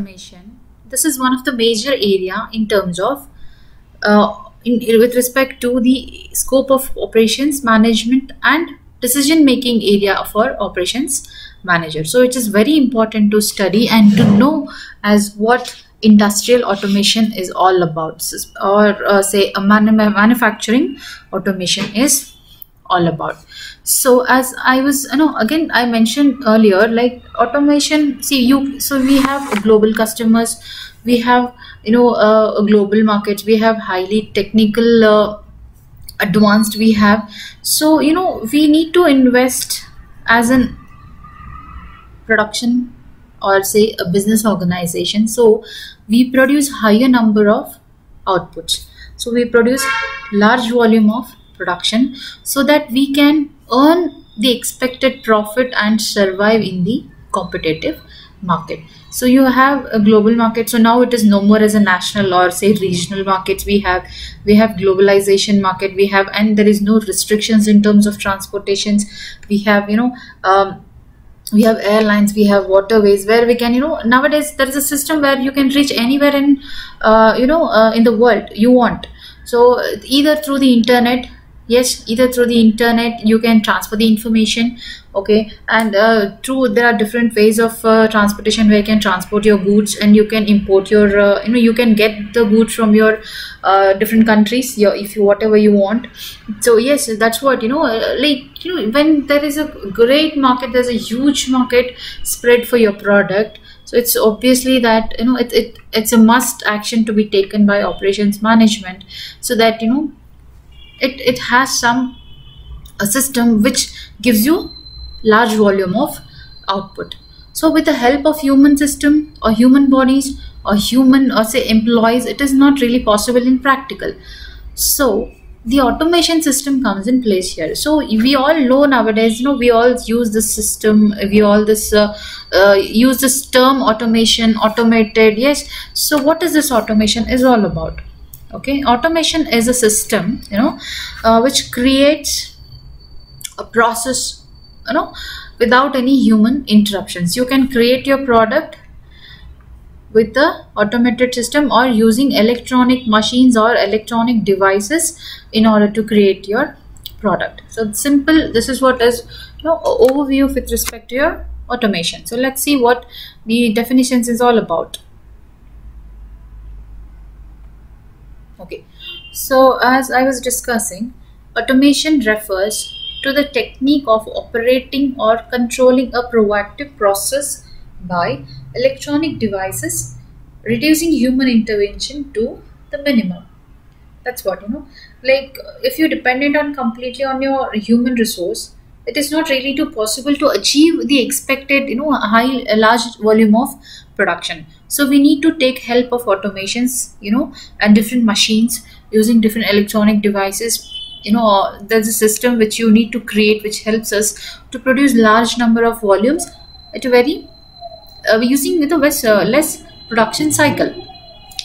automation, this is one of the major area in terms of with respect to the scope of operations management and decision making area for operations manager. So it is very important to study and to know as what industrial automation is all about, or say a manufacturing automation is all about. So as I was, again I mentioned earlier, like automation, so we have global customers, we have a global market, we have highly technical advanced, we have, so we need to invest as an production or say a business organization. So we produce higher number of outputs, so we produce large volume of production so that we can earn the expected profit and survive in the competitive market. So you have a global market, so now it is no more as a national or say regional markets. We have globalization market, we have, and there is no restrictions in terms of transportations. We have we have airlines, we have waterways where we can nowadays there is a system where you can reach anywhere in in the world you want. So either through the internet, either through the internet you can transfer the information, okay, and there are different ways of transportation where you can transport your goods and you can import your you can get the goods from your different countries, if you whatever you want. So yes, that's what when there is a great market, there's a huge market spread for your product. So it's obviously that it's a must action to be taken by operations management, so that it has a system which gives you large volume of output. So with the help of human system or human bodies or human or say employees, it is not really possible in practical. So the automation system comes in place here. So we all know nowadays, we all use this system, we all use this term automation, automated. Yes, so what is this automation is all about? Okay, automation is a system which creates a process without any human interruptions. You can create your product with the automated system or using electronic machines or electronic devices in order to create your product. So simple, this is what is overview with respect to your automation. So let's see what the definitions is all about. Okay, so as I was discussing, automation refers to the technique of operating or controlling a proactive process by electronic devices, reducing human intervention to the minimum. That's what like if you're dependent on completely on your human resource, it is not really possible to achieve the expected a large volume of production. So we need to take help of automations and different machines using different electronic devices. There's a system which you need to create which helps us to produce large number of volumes at a very using less production cycle.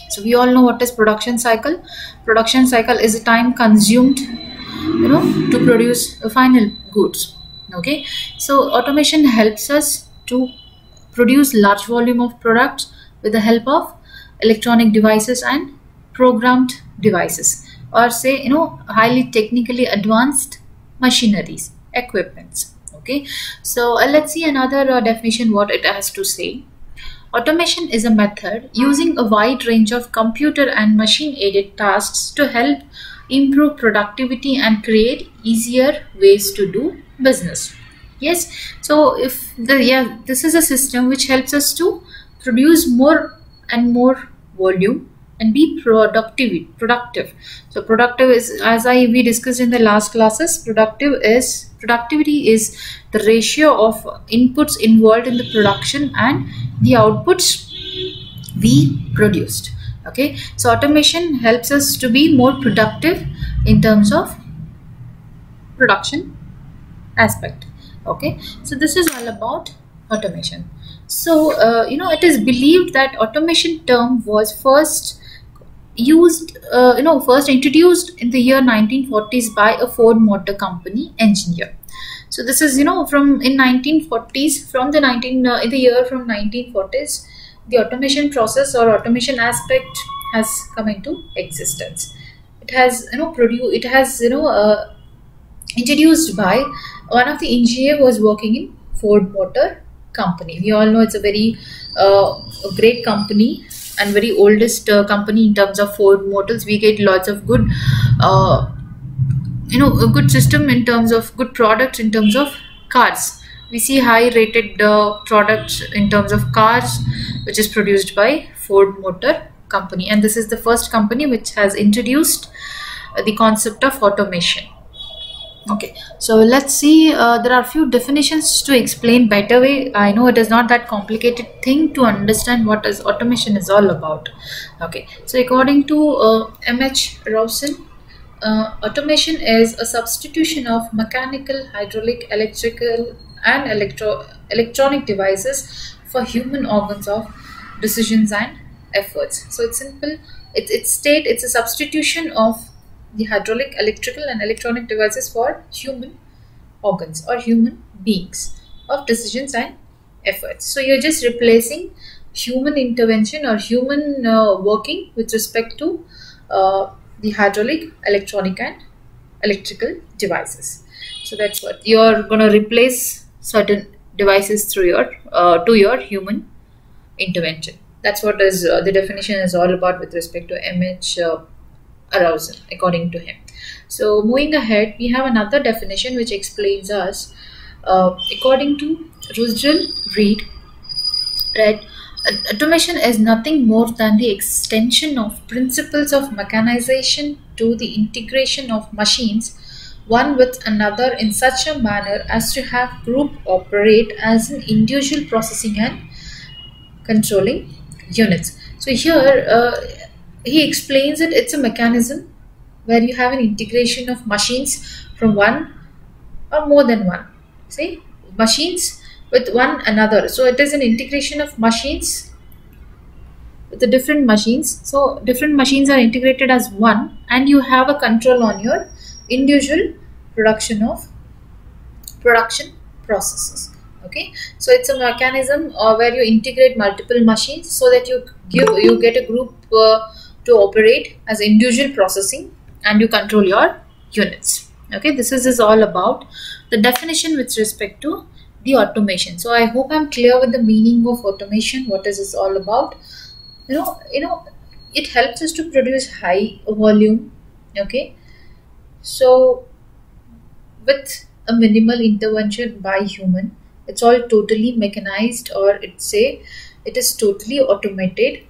So we all know what is production cycle. Production cycle is a time consumed to produce final goods. Okay, so automation helps us to produce large volume of products with the help of electronic devices and programmed devices, or say highly technically advanced machineries, equipments. Okay, so let's see another definition what it has to say. Automation is a method using a wide range of computer and machine aided tasks to help improve productivity and create easier ways to do business. Yes, so if this is a system which helps us to produce more and more volume and be productive. So productive is, as we discussed in the last classes, productivity is the ratio of inputs involved in the production and the outputs we produced. Okay, so automation helps us to be more productive in terms of production aspect. Okay, so this is all about automation. So it is believed that automation term was first introduced in the year 1940s by a Ford Motor Company engineer. So this is from in 1940s, in the year from 1940s, the automation process or automation aspect has come into existence. It has introduced by one of the engineer was working in Ford Motor Company. We all know it's a very a great company and very oldest company in terms of Ford Motors. We get lots of good uh, a good system in terms of good products in terms of cars. We see high rated products in terms of cars which is produced by Ford Motor Company, and this is the first company which has introduced the concept of automation. Okay, so let's see. There are a few definitions to explain better way. I know it is not that complicated thing to understand what is automation is all about. Okay, so according to M.H. Rawson, automation is a substitution of mechanical, hydraulic, electrical, and electronic devices for human organs of decisions and efforts. So it's simple. It's a substitution of the hydraulic, electrical, and electronic devices for human organs or human beings of decisions and efforts. So you're just replacing human intervention or human working with respect to the hydraulic, electronic, and electrical devices. So that's what you're going to replace certain devices through your to your human intervention. That's what is the definition is all about with respect to M.H. Arousal, according to him. So moving ahead, we have another definition which explains us according to Russell Reed. Right, automation is nothing more than the extension of principles of mechanization to the integration of machines one with another in such a manner as to have group operate as an individual processing and controlling units. So here he explains it. It's a mechanism where you have an integration of machines from one or more than one. See, machines with one another. So it is an integration of machines with the different machines. So different machines are integrated as one, and you have a control on your individual production processes. Okay, so it's a mechanism where you integrate multiple machines so that you get a group to operate as individual processing, and you control your units. Okay, this is all about the definition with respect to the automation. So I hope I'm clear with the meaning of automation. What is this all about? It helps us to produce high volume. Okay, so with a minimal intervention by human, it's all totally mechanized, or it is totally automated,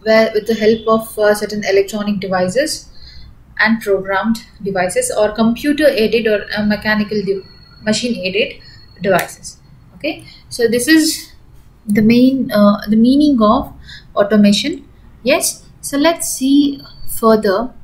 where with the help of certain electronic devices and programmed devices, or computer aided or mechanical machine aided devices. Okay, so this is the meaning of automation. Yes, so let's see further